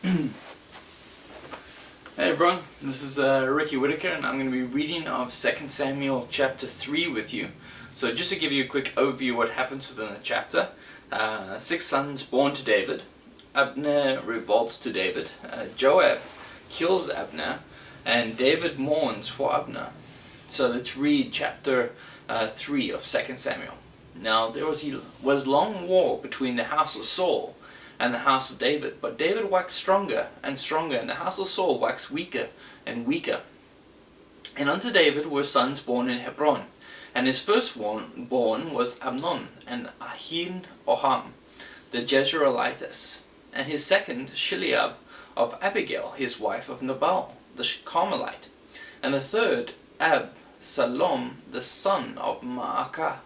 Hey everyone, this is Ricky Whitaker, and I'm going to be reading of 2 Samuel chapter 3 with you. So just to give you a quick overview of what happens within the chapter, 6 sons born to David, Abner revolts to David, Joab kills Abner, and David mourns for Abner. So let's read chapter 3 of 2 Samuel. Now there was long war between the house of Saul and the house of David, but David waxed stronger and stronger, and the house of Saul waxed weaker and weaker. And unto David were sons born in Hebron, and his firstborn was Amnon and Ahinoam the Jezreelitess, and his second Chileab of Abigail, his wife of Nabal the Carmelite, and the third Absalom the son of Maacah,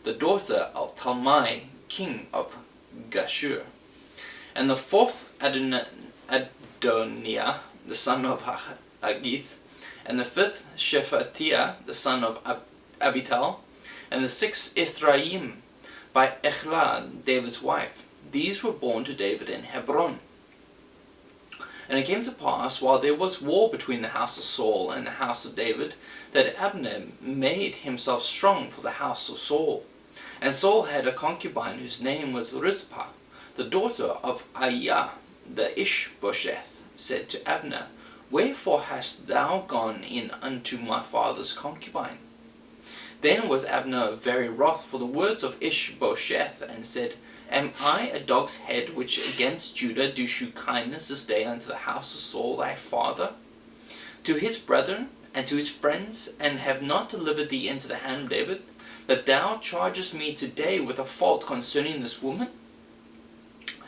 the daughter of Talmai king of Gashur, and the fourth Adoniah the son of Haggith, and the fifth Shephatiah the son of Abital, and the sixth Ithraim by Echlah David's wife. These were born to David in Hebron. And it came to pass, while there was war between the house of Saul and the house of David, that Abner made himself strong for the house of Saul. And Saul had a concubine whose name was Rizpah, the daughter of Aiah the Ishbosheth, said to Abner, Wherefore hast thou gone in unto my father's concubine? Then was Abner very wroth for the words of Ishbosheth, and said, Am I a dog's head which against Judah do shew kindness this day unto the house of Saul thy father, to his brethren and to his friends, and have not delivered thee into the hand of David, that thou chargest me today with a fault concerning this woman?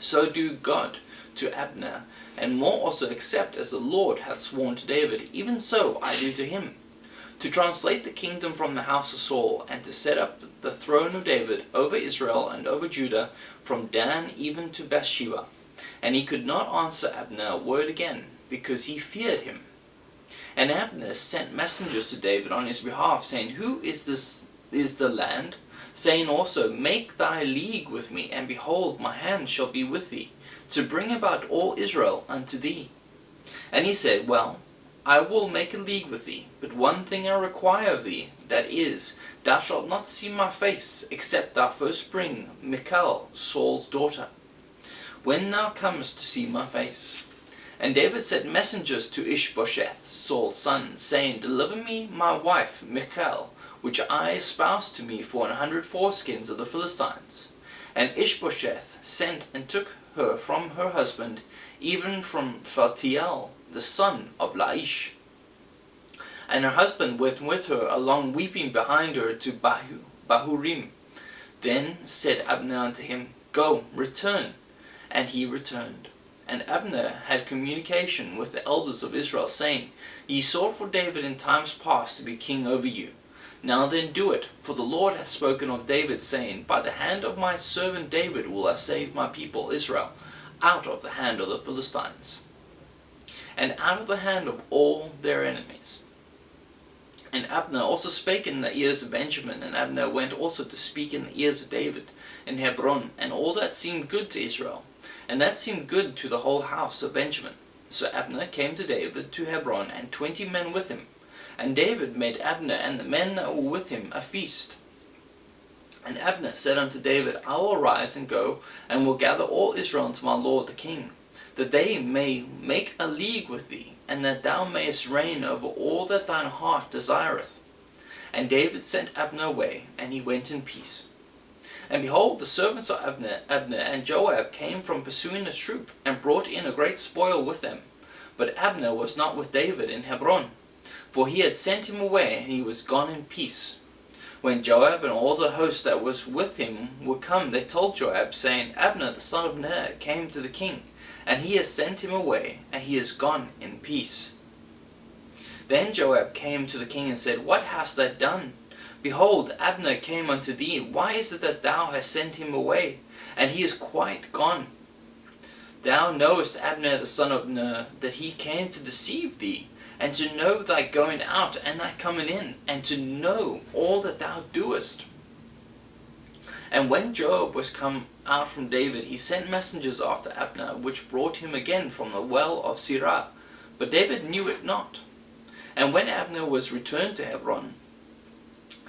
So do God to Abner, and more also, except as the Lord hath sworn to David, even so I do to him, to translate the kingdom from the house of Saul, and to set up the throne of David over Israel and over Judah, from Dan even to Bathsheba. And he could not answer Abner a word again, because he feared him. And Abner sent messengers to David on his behalf, saying, Who is the land? Saying also, Make thy league with me, and behold, my hand shall be with thee, to bring about all Israel unto thee. And he said, Well, I will make a league with thee, but one thing I require of thee, that is, thou shalt not see my face, except thou first bring Michal, Saul's daughter, when thou comest to see my face. And David sent messengers to Ishbosheth, Saul's son, saying, Deliver me my wife Michal, which I espoused to me for 100 foreskins of the Philistines. And Ishbosheth sent and took her from her husband, even from Phaltiel, the son of Laish. And her husband went with her along, weeping behind her, to Bahurim. Then said Abner unto him, Go, return. And he returned. And Abner had communication with the elders of Israel, saying, Ye sought for David in times past to be king over you. Now then do it, for the Lord hath spoken of David, saying, By the hand of my servant David will I save my people Israel out of the hand of the Philistines, and out of the hand of all their enemies. And Abner also spake in the ears of Benjamin, and Abner went also to speak in the ears of David in Hebron, and all that seemed good to Israel, and that seemed good to the whole house of Benjamin. So Abner came to David to Hebron, and 20 men with him. And David made Abner and the men that were with him a feast. And Abner said unto David, I will arise and go, and will gather all Israel unto my lord the king, that they may make a league with thee, and that thou mayest reign over all that thine heart desireth. And David sent Abner away, and he went in peace. And behold, the servants of Abner and Joab came from pursuing a troop, and brought in a great spoil with them. But Abner was not with David in Hebron, for he had sent him away, and he was gone in peace. When Joab and all the host that was with him were come, they told Joab, saying, Abner the son of Ner came to the king, and he has sent him away, and he is gone in peace. Then Joab came to the king and said, What hast thou done? Behold, Abner came unto thee. Why is it that thou hast sent him away, and he is quite gone? Thou knowest Abner the son of Ner, that he came to deceive thee, and to know thy going out and thy coming in, and to know all that thou doest. And when Joab was come out from David, he sent messengers after Abner, which brought him again from the well of Sirah. But David knew it not. And when Abner was returned to Hebron,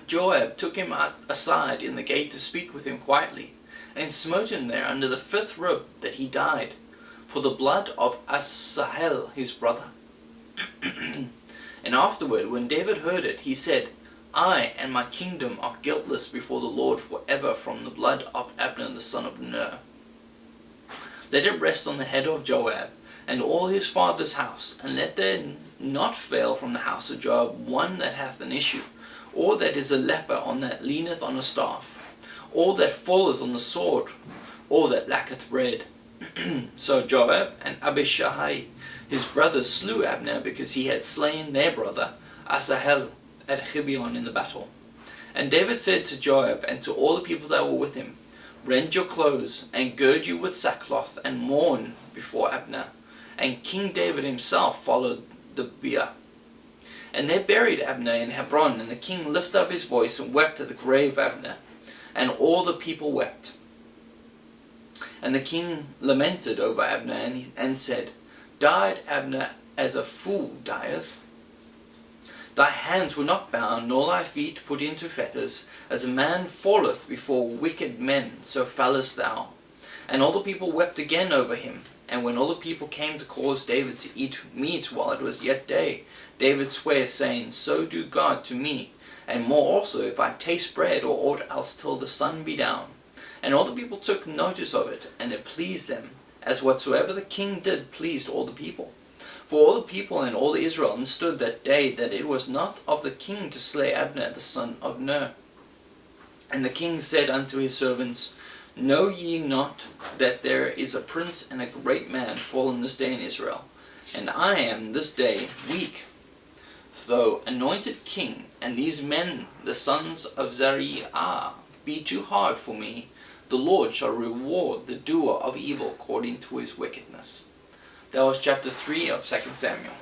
Joab took him aside in the gate to speak with him quietly, and smote him there under the 5th rib, that he died, for the blood of Asahel his brother. And afterward, when David heard it, he said, I and my kingdom are guiltless before the Lord forever from the blood of Abner the son of Ner. Let it rest on the head of Joab, and all his father's house, and let there not fail from the house of Joab one that hath an issue, or that is a leper, on that leaneth on a staff, or that falleth on the sword, or that lacketh bread. So Joab and Abishai his brothers slew Abner, because he had slain their brother Asahel at Gibeon in the battle. And David said to Joab and to all the people that were with him, Rend your clothes, and gird you with sackcloth, and mourn before Abner. And King David himself followed the bier. And they buried Abner in Hebron, and the king lifted up his voice and wept at the grave of Abner. And all the people wept. And the king lamented over Abner, and said, Died Abner as a fool dieth? Thy hands were not bound, nor thy feet put into fetters. As a man falleth before wicked men, so fellest thou. And all the people wept again over him. And when all the people came to cause David to eat meat while it was yet day, David sware, saying, So do God to me, and more also, if I taste bread or aught else till the sun be down. And all the people took notice of it, and it pleased them, as whatsoever the king did pleased all the people. For all the people and all Israel understood that day that it was not of the king to slay Abner the son of Ner. And the king said unto his servants, Know ye not that there is a prince and a great man fallen this day in Israel? And I am this day weak, though anointed king, and these men, the sons of Zeruiah, be too hard for me. The Lord shall reward the doer of evil according to his wickedness. That was chapter 3 of 2 Samuel.